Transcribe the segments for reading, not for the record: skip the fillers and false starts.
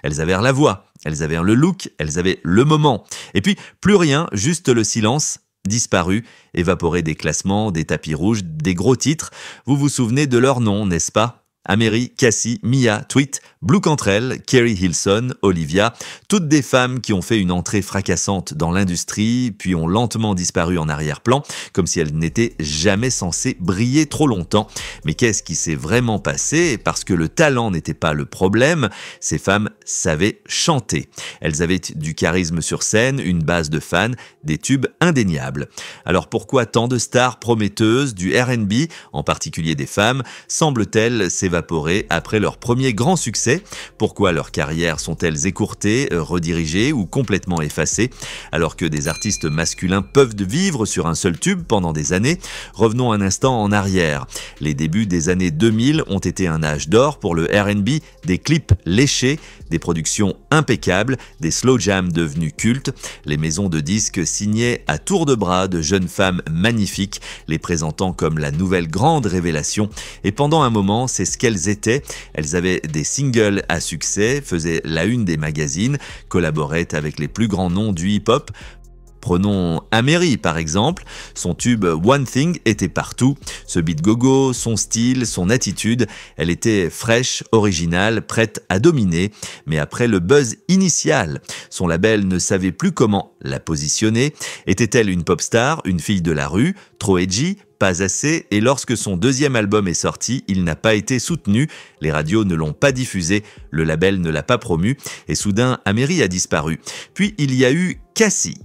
elles avaient la voix, elles avaient le look, elles avaient le moment. Et puis, plus rien, juste le silence, disparu, évaporé des classements, des tapis rouges, des gros titres. Vous vous souvenez de leurs noms, n'est-ce pas ? Améry, Cassie, Mia, Tweet, Blue Cantrell, Keri Hilson, Olivia, toutes des femmes qui ont fait une entrée fracassante dans l'industrie, puis ont lentement disparu en arrière-plan, comme si elles n'étaient jamais censées briller trop longtemps. Mais qu'est-ce qui s'est vraiment passé ? Parce que le talent n'était pas le problème, ces femmes savaient chanter. Elles avaient du charisme sur scène, une base de fans, des tubes indéniables. Alors pourquoi tant de stars prometteuses du R&B, en particulier des femmes, semblent-elles s'évaporer après leur premier grand succès? Pourquoi leurs carrières sont-elles écourtées, redirigées ou complètement effacées, alors que des artistes masculins peuvent vivre sur un seul tube pendant des années? Revenons un instant en arrière. Les débuts des années 2000 ont été un âge d'or pour le R&B, des clips léchés, des productions impeccables, des slow jams devenus cultes. Les maisons de disques signaient à tour de bras de jeunes femmes magnifiques, les présentant comme la nouvelle grande révélation. Et pendant un moment, c'est ce qu'elles étaient. Elles avaient des singles à succès, faisaient la une des magazines, collaboraient avec les plus grands noms du hip-hop. Prenons Améry par exemple, son tube One Thing était partout, ce beat gogo, son style, son attitude, elle était fraîche, originale, prête à dominer, mais après le buzz initial, son label ne savait plus comment la positionner. Était-elle une pop star, une fille de la rue, trop edgy, pas assez, et lorsque son deuxième album est sorti, il n'a pas été soutenu, les radios ne l'ont pas diffusé, le label ne l'a pas promu, et soudain Améry a disparu. Puis il y a eu Cassie.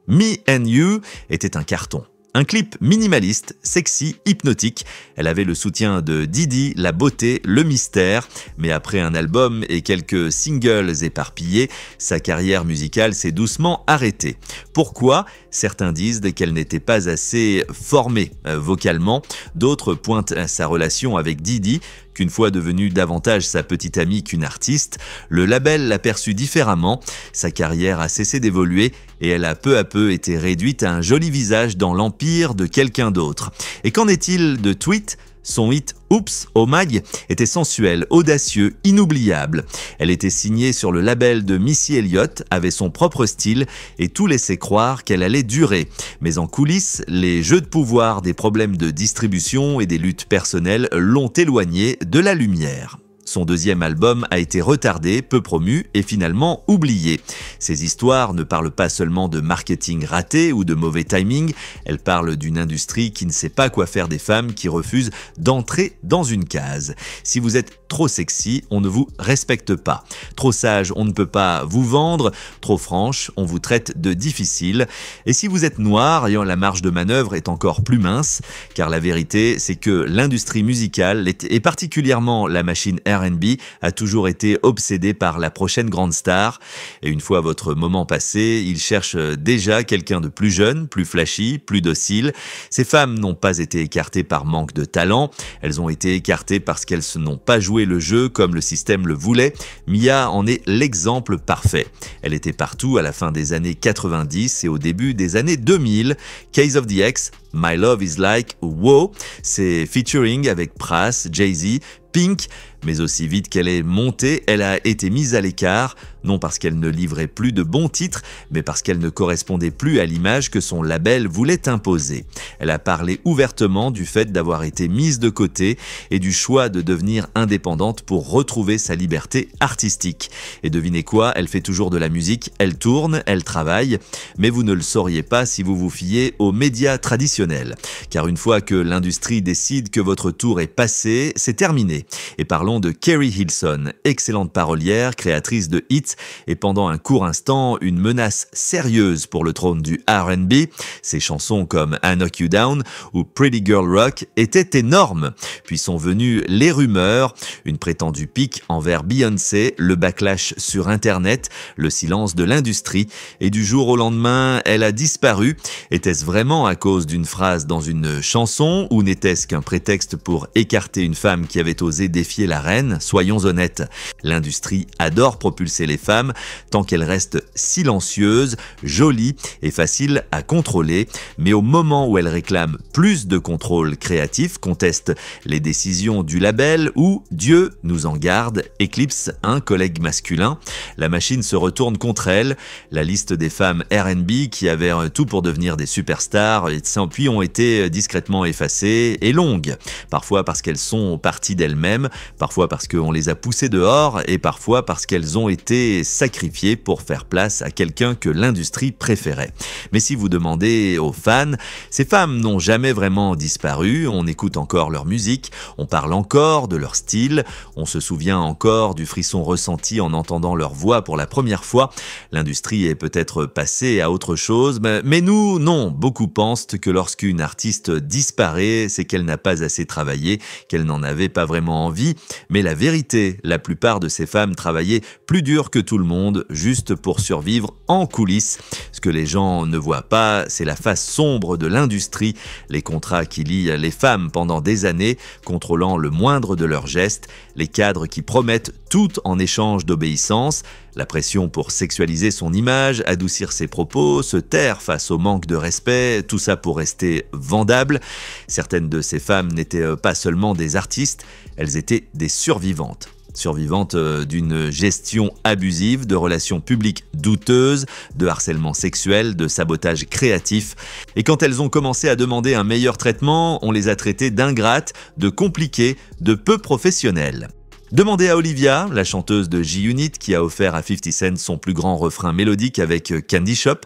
Me and You était un carton. Un clip minimaliste, sexy, hypnotique. Elle avait le soutien de Didi, la beauté, le mystère. Mais après un album et quelques singles éparpillés, sa carrière musicale s'est doucement arrêtée. Pourquoi ? Certains disent qu'elle n'était pas assez formée vocalement. D'autres pointent à sa relation avec Didi, qu'une fois devenue davantage sa petite amie qu'une artiste, le label l'a perçue différemment. Sa carrière a cessé d'évoluer et elle a peu à peu été réduite à un joli visage dans l'empire de quelqu'un d'autre. Et qu'en est-il de Tweet ? Son hit Oops, oh my était sensuel, audacieux, inoubliable. Elle était signée sur le label de Missy Elliott, avait son propre style et tout laissait croire qu'elle allait durer. Mais en coulisses, les jeux de pouvoir, des problèmes de distribution et des luttes personnelles l'ont éloignée de la lumière. Son deuxième album a été retardé, peu promu et finalement oublié. Ces histoires ne parlent pas seulement de marketing raté ou de mauvais timing, elles parlent d'une industrie qui ne sait pas quoi faire des femmes qui refusent d'entrer dans une case. Si vous êtes trop sexy, on ne vous respecte pas. Trop sage, on ne peut pas vous vendre. Trop franche, on vous traite de difficile. Et si vous êtes noir, la marge de manœuvre est encore plus mince, car la vérité, c'est que l'industrie musicale, et particulièrement la machine R&B, a toujours été obsédée par la prochaine grande star. Et une fois votre moment passé, ils cherchent déjà quelqu'un de plus jeune, plus flashy, plus docile. Ces femmes n'ont pas été écartées par manque de talent, elles ont été écartées parce qu'elles n'ont pas joué le jeu comme le système le voulait. Mia en est l'exemple parfait. Elle était partout à la fin des années 90 et au début des années 2000. Case of the Ex, My Love is Like Wow, c'est featuring avec Pras, Jay-Z, Pink, mais aussi vite qu'elle est montée, elle a été mise à l'écart, non parce qu'elle ne livrait plus de bons titres, mais parce qu'elle ne correspondait plus à l'image que son label voulait imposer. Elle a parlé ouvertement du fait d'avoir été mise de côté et du choix de devenir indépendante pour retrouver sa liberté artistique. Et devinez quoi, elle fait toujours de la musique, elle tourne, elle travaille, mais vous ne le sauriez pas si vous vous fiez aux médias traditionnels. Car une fois que l'industrie décide que votre tour est passé, c'est terminé. Et parlons de Keri Hilson, excellente parolière, créatrice de hits et pendant un court instant une menace sérieuse pour le trône du R&B. Ses chansons comme I Knock You Down ou Pretty Girl Rock étaient énormes. Puis sont venues les rumeurs, une prétendue pique envers Beyoncé, le backlash sur Internet, le silence de l'industrie et du jour au lendemain, elle a disparu. Était-ce vraiment à cause d'une phrase dans une chanson ou n'était-ce qu'un prétexte pour écarter une femme qui avait osé défier la reine, soyons honnêtes. L'industrie adore propulser les femmes tant qu'elles restent silencieuses, jolies et faciles à contrôler, mais au moment où elles réclament plus de contrôle créatif, contestent les décisions du label ou, Dieu nous en garde, éclipse un collègue masculin, la machine se retourne contre elles. La liste des femmes R&B qui avaient tout pour devenir des superstars et puis ont été discrètement effacées est longue. Parfois parce qu'elles sont parties d'elles-mêmes, parfois parce qu'on les a poussées dehors et parfois parce qu'elles ont été sacrifiées pour faire place à quelqu'un que l'industrie préférait. Mais si vous demandez aux fans, ces femmes n'ont jamais vraiment disparu, on écoute encore leur musique, on parle encore de leur style, on se souvient encore du frisson ressenti en entendant leur voix pour la première fois. L'industrie est peut-être passée à autre chose, mais nous, non. Beaucoup pensent que lorsqu'une artiste disparaît, c'est qu'elle n'a pas assez travaillé, qu'elle n'en avait pas vraiment envie. Mais la vérité, la plupart de ces femmes travaillaient plus dur que tout le monde, juste pour survivre en coulisses. Ce que les gens ne voient pas, c'est la face sombre de l'industrie, les contrats qui lient les femmes pendant des années, contrôlant le moindre de leurs gestes, les cadres qui promettent tout en échange d'obéissance, la pression pour sexualiser son image, adoucir ses propos, se taire face au manque de respect, tout ça pour rester vendable. Certaines de ces femmes n'étaient pas seulement des artistes, elles étaient des survivantes. Survivantes d'une gestion abusive, de relations publiques douteuses, de harcèlement sexuel, de sabotage créatif. Et quand elles ont commencé à demander un meilleur traitement, on les a traitées d'ingrates, de compliquées, de peu professionnelles. Demandez à Olivia, la chanteuse de G-Unit qui a offert à 50 Cent son plus grand refrain mélodique avec Candy Shop.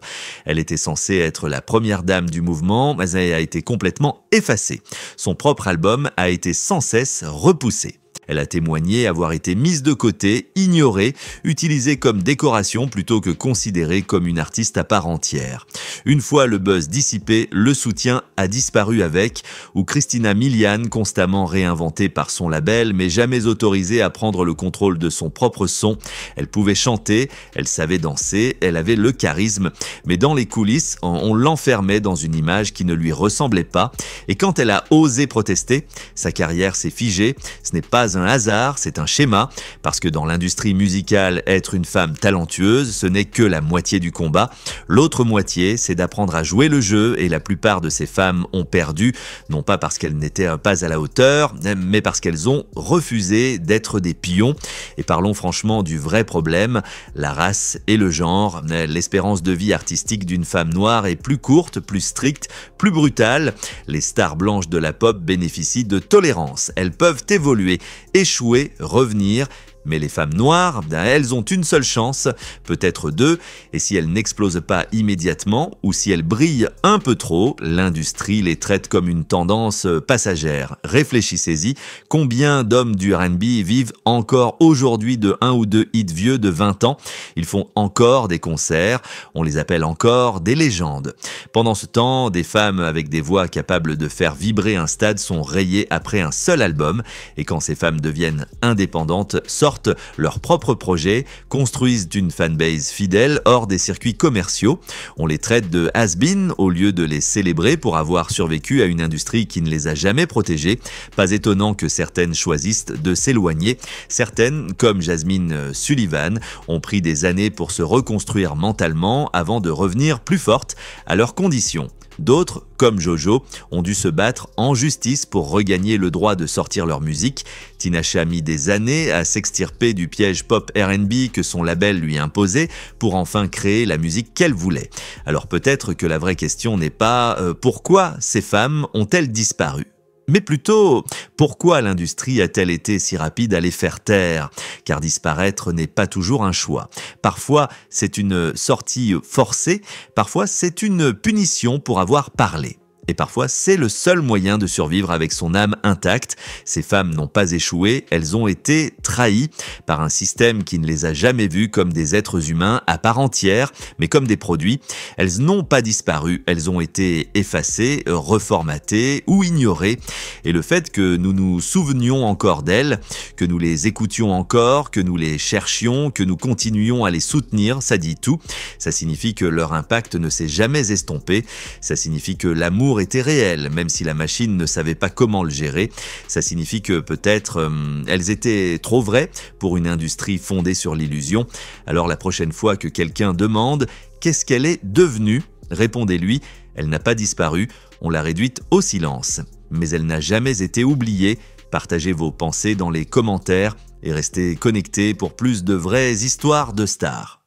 Elle était censée être la première dame du mouvement, mais elle a été complètement effacée. Son propre album a été sans cesse repoussé. Elle a témoigné avoir été mise de côté, ignorée, utilisée comme décoration plutôt que considérée comme une artiste à part entière. Une fois le buzz dissipé, le soutien a disparu avec, ou Christina Milian, constamment réinventée par son label, mais jamais autorisée à prendre le contrôle de son propre son. Elle pouvait chanter, elle savait danser, elle avait le charisme, mais dans les coulisses, on l'enfermait dans une image qui ne lui ressemblait pas, et quand elle a osé protester, sa carrière s'est figée. Ce n'est pas un hasard, c'est un schéma, parce que dans l'industrie musicale, être une femme talentueuse, ce n'est que la moitié du combat. L'autre moitié, c'est d'apprendre à jouer le jeu, et la plupart de ces femmes ont perdu, non pas parce qu'elles n'étaient pas à la hauteur, mais parce qu'elles ont refusé d'être des pions. Et parlons franchement du vrai problème, la race et le genre. L'espérance de vie artistique d'une femme noire est plus courte, plus stricte, plus brutale. Les stars blanches de la pop bénéficient de tolérance. Elles peuvent évoluer, échouer, revenir. Mais les femmes noires, elles ont une seule chance, peut-être deux, et si elles n'explosent pas immédiatement, ou si elles brillent un peu trop, l'industrie les traite comme une tendance passagère. Réfléchissez-y, combien d'hommes du R&B vivent encore aujourd'hui de un ou deux hits vieux de 20 ans? Ils font encore des concerts, on les appelle encore des légendes. Pendant ce temps, des femmes avec des voix capables de faire vibrer un stade sont rayées après un seul album, et quand ces femmes deviennent indépendantes, sortent leurs propres projets, construisent une fanbase fidèle hors des circuits commerciaux. On les traite de has-been au lieu de les célébrer pour avoir survécu à une industrie qui ne les a jamais protégés. Pas étonnant que certaines choisissent de s'éloigner. Certaines, comme Jasmine Sullivan, ont pris des années pour se reconstruire mentalement avant de revenir plus fortes à leurs conditions. D'autres, comme Jojo, ont dû se battre en justice pour regagner le droit de sortir leur musique. Tinashe a mis des années à s'extirper du piège pop R&B que son label lui imposait pour enfin créer la musique qu'elle voulait. Alors peut-être que la vraie question n'est pas pourquoi ces femmes ont-elles disparu ? Mais plutôt, pourquoi l'industrie a-t-elle été si rapide à les faire taire? Car disparaître n'est pas toujours un choix. Parfois, c'est une sortie forcée, parfois c'est une punition pour avoir parlé. Et parfois, c'est le seul moyen de survivre avec son âme intacte. Ces femmes n'ont pas échoué, elles ont été trahies par un système qui ne les a jamais vues comme des êtres humains à part entière, mais comme des produits. Elles n'ont pas disparu, elles ont été effacées, reformatées ou ignorées. Et le fait que nous nous souvenions encore d'elles, que nous les écoutions encore, que nous les cherchions, que nous continuions à les soutenir, ça dit tout. Ça signifie que leur impact ne s'est jamais estompé. Ça signifie que l'amour toujours été réel, même si la machine ne savait pas comment le gérer. Ça signifie que peut-être elles étaient trop vraies pour une industrie fondée sur l'illusion. Alors la prochaine fois que quelqu'un demande « Qu'est-ce qu'elle est devenue ?», répondez-lui « Elle n'a pas disparu, on l'a réduite au silence. Mais elle n'a jamais été oubliée ». Partagez vos pensées dans les commentaires et restez connectés pour plus de vraies histoires de stars.